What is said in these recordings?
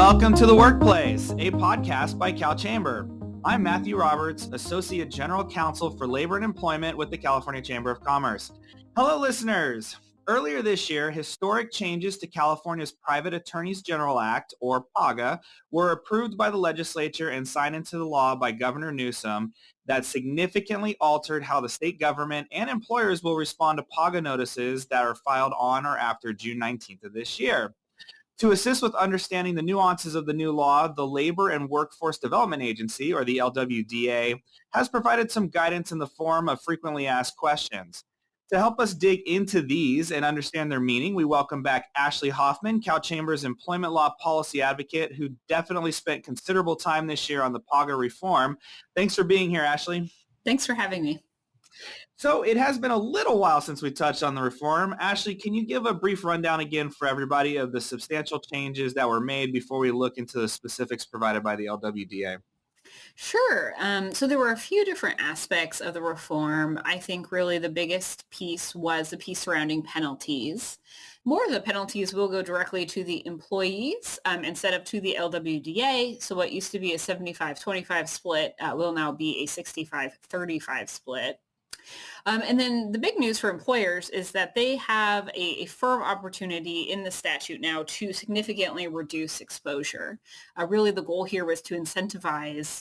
Welcome to The Workplace, a podcast by CalChamber. I'm Matthew Roberts, Associate General Counsel for Labor and Employment with the California Chamber of Commerce. Hello, listeners. Earlier this year, historic changes to California's Private Attorneys General Act, or PAGA, were approved by the legislature and signed into the law by Governor Newsom that significantly altered how the state government and employers will respond to PAGA notices that are filed on or after June 19th of this year. To assist with understanding the nuances of the new law, the Labor and Workforce Development Agency, or the LWDA, has provided some guidance in the form of frequently asked questions. To help us dig into these and understand their meaning, we welcome back Ashley Hoffman, CalChamber's employment law policy advocate, who definitely spent considerable time this year on the PAGA reform. Thanks for being here, Ashley. Thanks for having me. So it has been a little while since we touched on the reform. Ashley, can you give a brief rundown again for everybody of the substantial changes that were made before we look into the specifics provided by the LWDA? Sure. So there were a few different aspects of the reform. I think really the biggest piece was the piece surrounding penalties. More of the penalties will go directly to the employees instead of to the LWDA. So what used to be a 75-25 split will now be a 65-35 split. And then the big news for employers is that they have a firm opportunity in the statute now to significantly reduce exposure. Really, the goal here was to incentivize,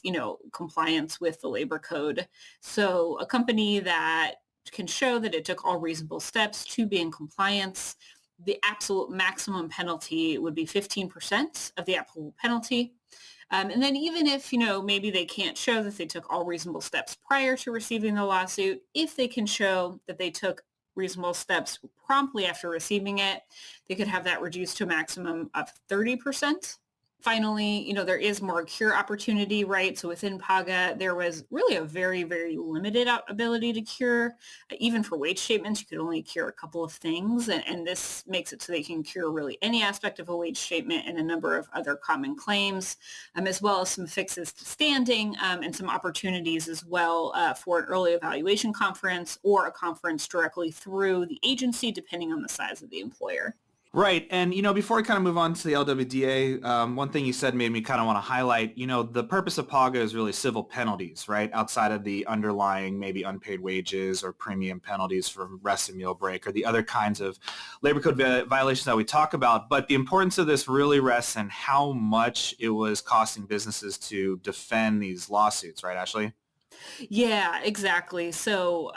compliance with the labor code. So a company that can show that it took all reasonable steps to be in compliance, the absolute maximum penalty would be 15% of the applicable penalty. And then even if, maybe they can't show that they took all reasonable steps prior to receiving the lawsuit, if they can show that they took reasonable steps promptly after receiving it, they could have that reduced to a maximum of 30%. Finally, there is more cure opportunity, right? So within PAGA, there was really a very, very limited ability to cure. Even for wage statements, you could only cure a couple of things. And this makes it so they can cure really any aspect of a wage statement and a number of other common claims, as well as some fixes to standing and some opportunities as well for an early evaluation conference or a conference directly through the agency, depending on the size of the employer. Right. And, before we kind of move on to the LWDA, one thing you said made me kind of want to highlight, the purpose of PAGA is really civil penalties, right? Outside of the underlying maybe unpaid wages or premium penalties for rest and meal break or the other kinds of labor code violations that we talk about. But the importance of this really rests in how much it was costing businesses to defend these lawsuits, right, Ashley? Yeah, exactly. So,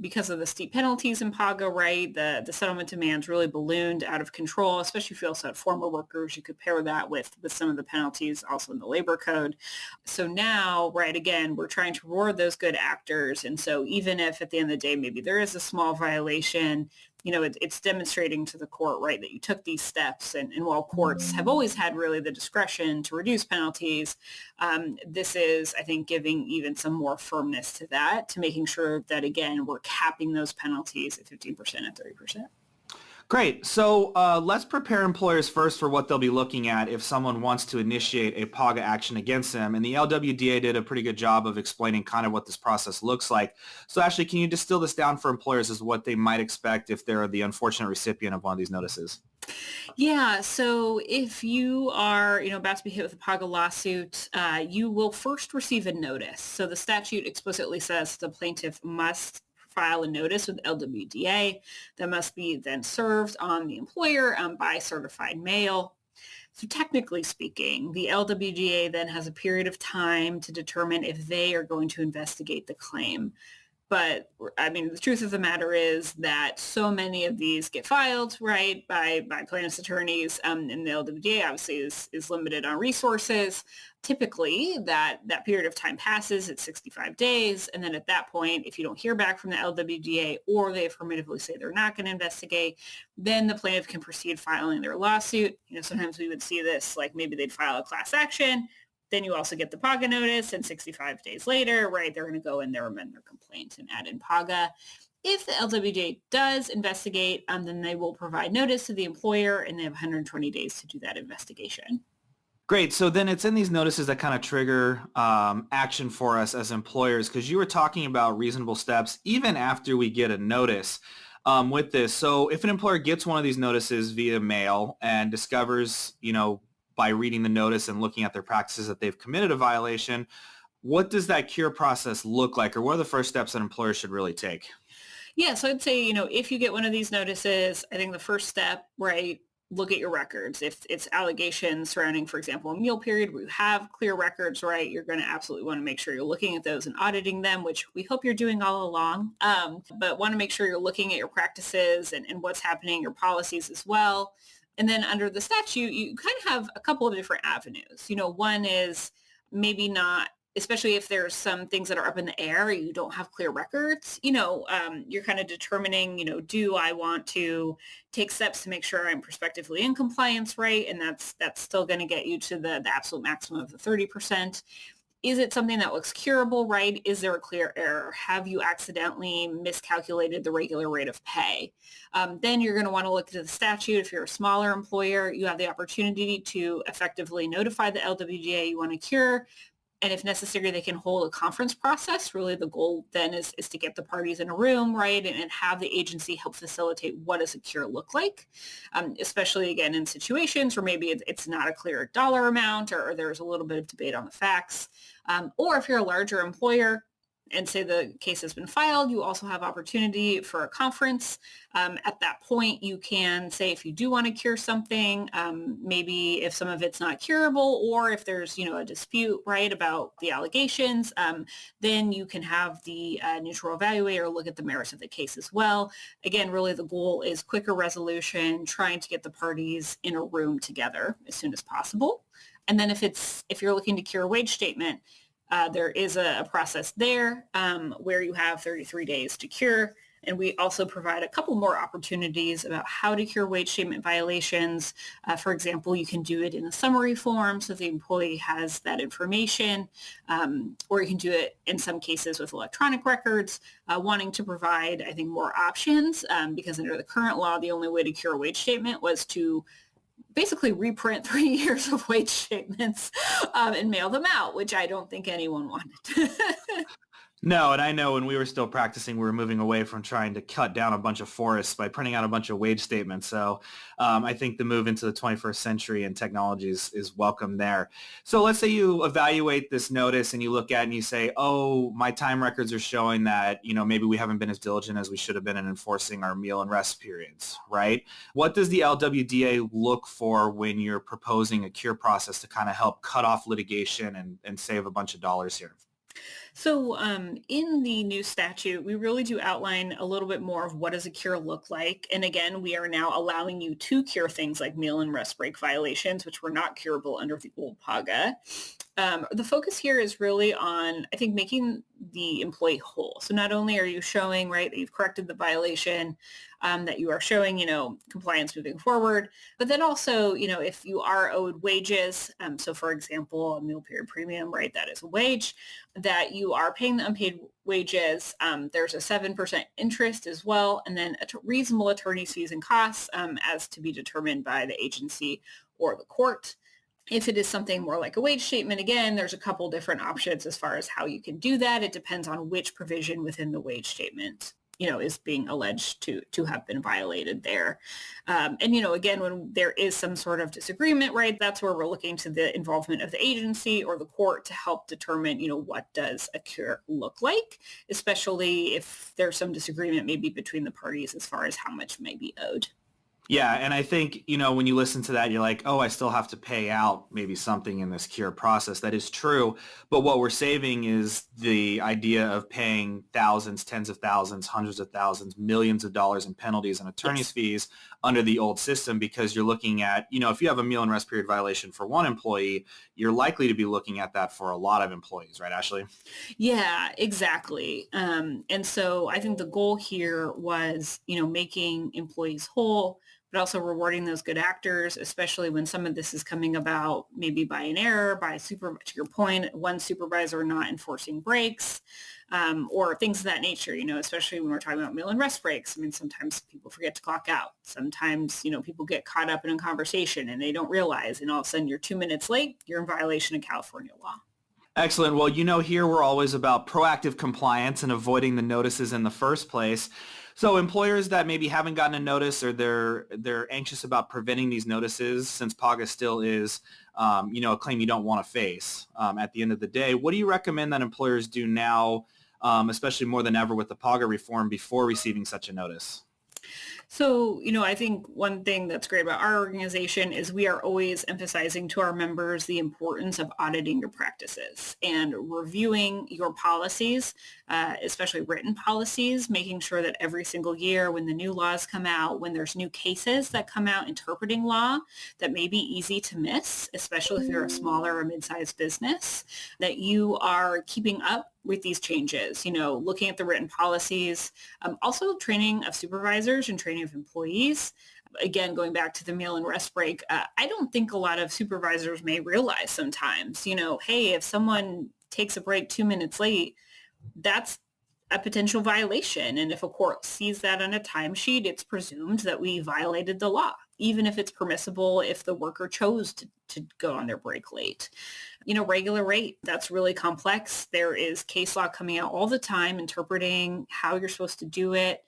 because of the steep penalties in PAGA, right, the settlement demands really ballooned out of control, especially if you also had former workers. You could pair that with some of the penalties also in the labor code. So now, right, again, we're trying to reward those good actors. And so even if at the end of the day, maybe there is a small violation, it's demonstrating to the court, right, that you took these steps. And while courts have always had really the discretion to reduce penalties, this is, I think, giving even some more firmness to that, to making sure that, again, we're capping those penalties at 15% and 30%. Great. So let's prepare employers first for what they'll be looking at if someone wants to initiate a PAGA action against them. And the LWDA did a pretty good job of explaining kind of what this process looks like. So Ashley, can you distill this down for employers as what they might expect if they're the unfortunate recipient of one of these notices? Yeah, so if you are, about to be hit with a PAGA lawsuit, you will first receive a notice. So the statute explicitly says the plaintiff must file a notice with LWDA that must be then served on the employer by certified mail. So technically speaking, the LWDA then has a period of time to determine if they are going to investigate the claim. But the truth of the matter is that so many of these get filed, right, by plaintiffs' attorneys, and the LWDA obviously is limited on resources. Typically, that period of time passes at 65 days, and then at that point, if you don't hear back from the LWDA or they affirmatively say they're not going to investigate, then the plaintiff can proceed filing their lawsuit. Sometimes we would see this, like maybe they'd file a class action. Then you also get the PAGA notice, and 65 days later, right, they're going to go in there, amend their complaint, and add in PAGA. If the LWDA does investigate, then they will provide notice to the employer, and they have 120 days to do that investigation. Great. So then it's in these notices that kind of trigger action for us as employers, because you were talking about reasonable steps even after we get a notice with this. So if an employer gets one of these notices via mail and discovers, by reading the notice and looking at their practices that they've committed a violation. What does that cure process look like, or what are the first steps an employer should really take? Yeah, so I'd say, if you get one of these notices, I think the first step, right, look at your records. If it's allegations surrounding, for example, a meal period where you have clear records, right, you're going to absolutely want to make sure you're looking at those and auditing them, which we hope you're doing all along. But want to make sure you're looking at your practices and what's happening, your policies as well. And then under the statute, you kind of have a couple of different avenues. One is maybe not, especially if there's some things that are up in the air, you don't have clear records, you're kind of determining, do I want to take steps to make sure I'm prospectively in compliance, right? And that's still going to get you to the absolute maximum of the 30%. Is it something that looks curable, right? Is there a clear error? Have you accidentally miscalculated the regular rate of pay? Then you're going to want to look at the statute. If you're a smaller employer, you have the opportunity to effectively notify the LWDA you want to cure. And if necessary, they can hold a conference process. Really, the goal then is to get the parties in a room, right, and have the agency help facilitate what does a cure look like, especially, again, in situations where maybe it's not a clear dollar amount or there's a little bit of debate on the facts. Or if you're a larger employer, and say the case has been filed, you also have opportunity for a conference. At that point, you can say if you do want to cure something, maybe if some of it's not curable or if there's, a dispute, right, about the allegations, then you can have the neutral evaluator look at the merits of the case as well. Again, really the goal is quicker resolution, trying to get the parties in a room together as soon as possible. And then if you're looking to cure a wage statement, there is a process there where you have 33 days to cure. And we also provide a couple more opportunities about how to cure wage statement violations. For example, you can do it in a summary form so the employee has that information, or you can do it in some cases with electronic records, wanting to provide, I think, more options because under the current law, the only way to cure a wage statement was to basically reprint 3 years of wage statements and mail them out, which I don't think anyone wanted. No, and I know when we were still practicing, we were moving away from trying to cut down a bunch of forests by printing out a bunch of wage statements. So I think the move into the 21st century and technology is welcome there. So let's say you evaluate this notice and you look at it and you say, oh, my time records are showing that, maybe we haven't been as diligent as we should have been in enforcing our meal and rest periods, right? What does the LWDA look for when you're proposing a cure process to kind of help cut off litigation and save a bunch of dollars here? So in the new statute, we really do outline a little bit more of what does a cure look like. And again, we are now allowing you to cure things like meal and rest break violations, which were not curable under the old PAGA. The focus here is really on, I think, making the employee whole. So not only are you showing, right, that you've corrected the violation, that you are showing, compliance moving forward, but then also, if you are owed wages, so for example, a meal period premium, right, that is a wage, that you are paying the unpaid wages, there's a 7% interest as well, and then reasonable attorney's fees and costs as to be determined by the agency or the court. If it is something more like a wage statement, again, there's a couple different options as far as how you can do that. It depends on which provision within the wage statement, is being alleged to have been violated there. And, again, when there is some sort of disagreement, right, that's where we're looking to the involvement of the agency or the court to help determine, what does a cure look like, especially if there's some disagreement maybe between the parties as far as how much may be owed. Yeah, and I think, when you listen to that, you're like, oh, I still have to pay out maybe something in this cure process. That is true. But what we're saving is the idea of paying thousands, tens of thousands, hundreds of thousands, millions of dollars in penalties and attorney's fees under the old system, because you're looking at, if you have a meal and rest period violation for one employee, you're likely to be looking at that for a lot of employees, right, Ashley? Yeah, exactly. And so I think the goal here was, making employees whole, but also rewarding those good actors, especially when some of this is coming about maybe by an error, to your point, one supervisor not enforcing breaks, or things of that nature, especially when we're talking about meal and rest breaks. I mean, sometimes people forget to clock out. Sometimes, people get caught up in a conversation and they don't realize, and all of a sudden you're 2 minutes late, you're in violation of California law. Excellent. Well, here we're always about proactive compliance and avoiding the notices in the first place. So employers that maybe haven't gotten a notice or they're anxious about preventing these notices, since PAGA still is, a claim you don't want to face at the end of the day, what do you recommend that employers do now, especially more than ever with the PAGA reform, before receiving such a notice? So, I think one thing that's great about our organization is we are always emphasizing to our members the importance of auditing your practices and reviewing your policies, especially written policies, making sure that every single year when the new laws come out, when there's new cases that come out interpreting law that may be easy to miss, especially if you're a smaller or mid-sized business, that you are keeping up with these changes, looking at the written policies, also training of supervisors and training of employees. Again, going back to the meal and rest break, I don't think a lot of supervisors may realize sometimes, hey, if someone takes a break 2 minutes late, that's a potential violation. And if a court sees that on a timesheet, it's presumed that we violated the law, even if it's permissible if the worker chose to go on their break late. Regular rate, that's really complex. There is case law coming out all the time interpreting how you're supposed to do it,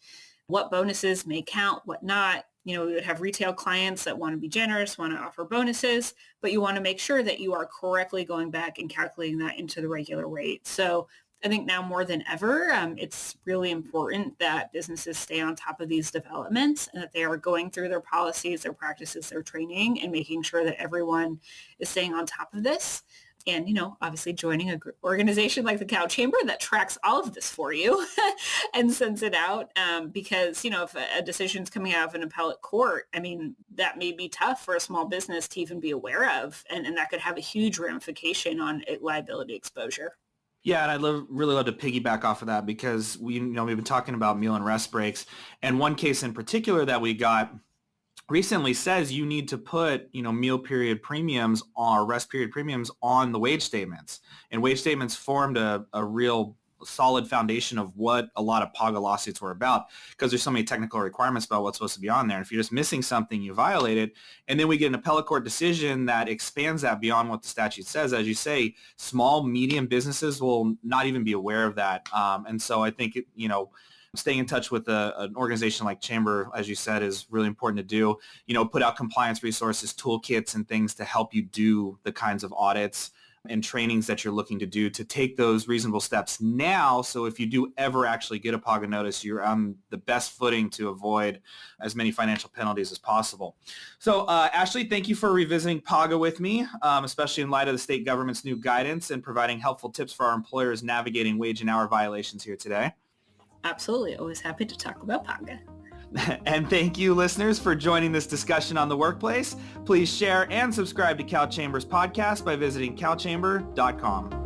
what bonuses may count, what not. We would have retail clients that want to be generous, want to offer bonuses, but you want to make sure that you are correctly going back and calculating that into the regular rate. So I think now more than ever, it's really important that businesses stay on top of these developments and that they are going through their policies, their practices, their training, and making sure that everyone is staying on top of this. And, obviously joining an organization like the CalChamber that tracks all of this for you and sends it out because, if a decision is coming out of an appellate court, that may be tough for a small business to even be aware of. And that could have a huge ramification on liability exposure. Yeah, and I'd really love to piggyback off of that because we've been talking about meal and rest breaks, and one case in particular that we got recently says you need to put meal period premiums or rest period premiums on the wage statements, and wage statements formed a real solid foundation of what a lot of PAGA lawsuits were about, because there's so many technical requirements about what's supposed to be on there. And if you're just missing something, you violate it. And then we get an appellate court decision that expands that beyond what the statute says. As you say, small, medium businesses will not even be aware of that. And so I think, staying in touch with an organization like Chamber, as you said, is really important to do. Put out compliance resources, toolkits, and things to help you do the kinds of audits and trainings that you're looking to do to take those reasonable steps now. So if you do ever actually get a PAGA notice, you're on the best footing to avoid as many financial penalties as possible. So Ashley, thank you for revisiting PAGA with me, especially in light of the state government's new guidance and providing helpful tips for our employers navigating wage and hour violations here today. Absolutely. Always happy to talk about PAGA. And thank you, listeners, for joining this discussion on the workplace. Please share and subscribe to CalChamber's podcast by visiting calchamber.com.